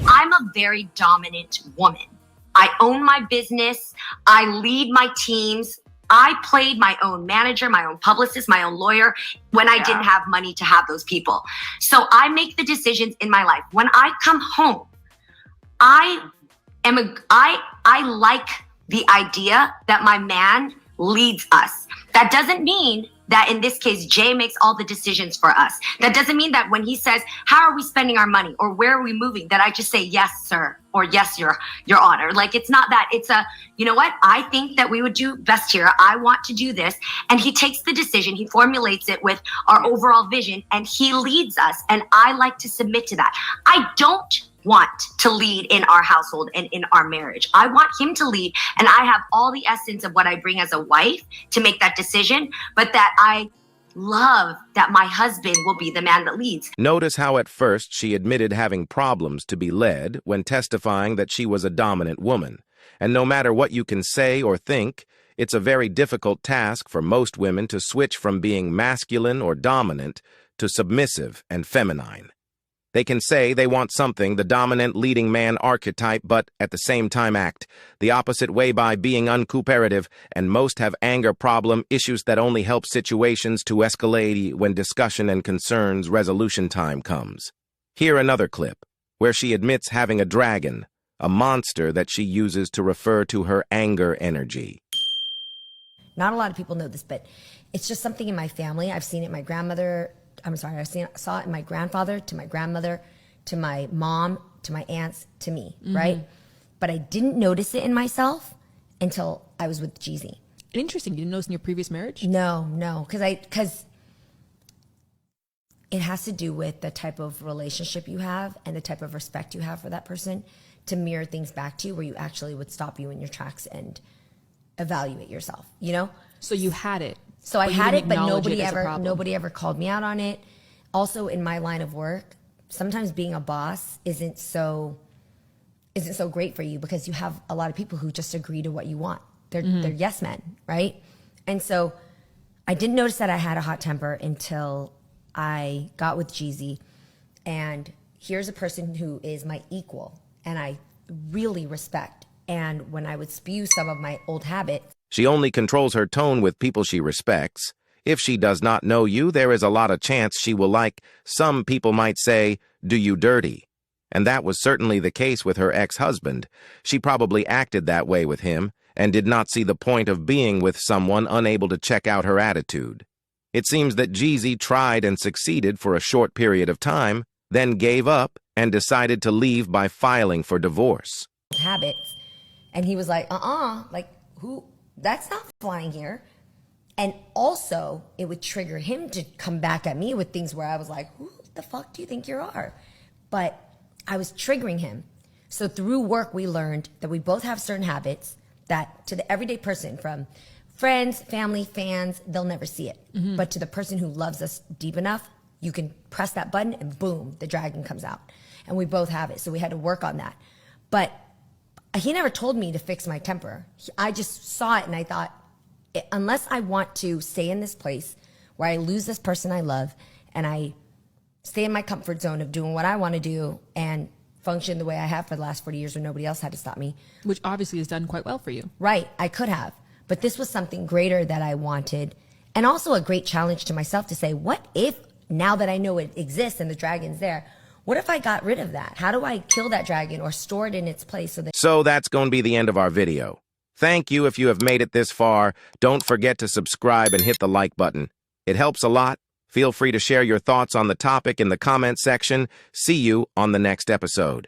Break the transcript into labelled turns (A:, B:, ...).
A: I'm a very dominant woman. I own my business. I lead my teams. I played my own manager, my own publicist, my own lawyer when I didn't have money to have those people. So I make the decisions in my life. When I come home, I like the idea that my man leads us. That doesn't mean that in this case, Jay makes all the decisions for us. That doesn't mean that when he says, how are we spending our money or where are we moving, that I just say, yes, sir, or yes, your honor. Like, it's not that. It's a, you know what? I think that we would do best here. I want to do this. And he takes the decision. He formulates it with our overall vision and he leads us. And I like to submit to that. I don't want to lead in our household and in our marriage. I want him to lead, and I have all the essence of what I bring as a wife to make that decision, but that I love that my husband will be the man that leads.
B: Notice how at first she admitted having problems to be led when testifying that she was a dominant woman. And no matter what you can say or think, it's a very difficult task for most women to switch from being masculine or dominant to submissive and feminine. They can say they want something, the dominant leading man archetype, but at the same time act the opposite way by being uncooperative, and most have anger problem issues that only help situations to escalate when discussion and concerns resolution time comes. Here another clip, where she admits having a dragon, a monster that she uses to refer to her anger energy.
C: Not a lot of people know this, but it's just something in my family. I've seen it in my grandmother. Saw it in my grandfather, to my grandmother, to my mom, to my aunts, to me, right? But I didn't notice it in myself until I was with Jeezy.
D: Interesting. You didn't notice in your previous marriage?
C: No, because it has to do with the type of relationship you have and the type of respect you have for that person to mirror things back to you where you actually would stop you in your tracks and evaluate yourself, you know?
D: So you had it.
C: So I had it, but nobody ever called me out on it. Also, in my line of work, sometimes being a boss isn't so great for you because you have a lot of people who just agree to what you want. They're yes men, right? And so I didn't notice that I had a hot temper until I got with Jeezy. And here's a person who is my equal and I really respect. And when I would spew some of my old habits,
B: she only controls her tone with people she respects. If she does not know you, there is a lot of chance she will, like some people might say, do you dirty. And that was certainly the case with her ex-husband. She probably acted that way with him and did not see the point of being with someone unable to check out her attitude. It seems that Jeezy tried and succeeded for a short period of time, then gave up and decided to leave by filing for divorce.
C: Habits. And he was like, like, who? That's not flying here. And also, it would trigger him to come back at me with things where I was like, who the fuck do you think you are? But I was triggering him. So through work, we learned that we both have certain habits that to the everyday person, from friends, family, fans, they'll never see it. But to the person who loves us deep enough, you can press that button and boom, the dragon comes out. And we both have it. So we had to work on that. But he never told me to fix my temper. I just saw it and I thought, unless I want to stay in this place where I lose this person I love and I stay in my comfort zone of doing what I want to do and function the way I have for the last 40 years where nobody else had to stop me.
D: Which obviously has done quite well for you.
C: Right, I could have. But this was something greater that I wanted, and also a great challenge to myself to say, what if, now that I know it exists and the dragon's there, what if I got rid of that? How do I kill that dragon or store it in its place?
B: So that's going to be the end of our video. Thank you if you have made it this far. Don't forget to subscribe and hit the like button. It helps a lot. Feel free to share your thoughts on the topic in the comment section. See you on the next episode.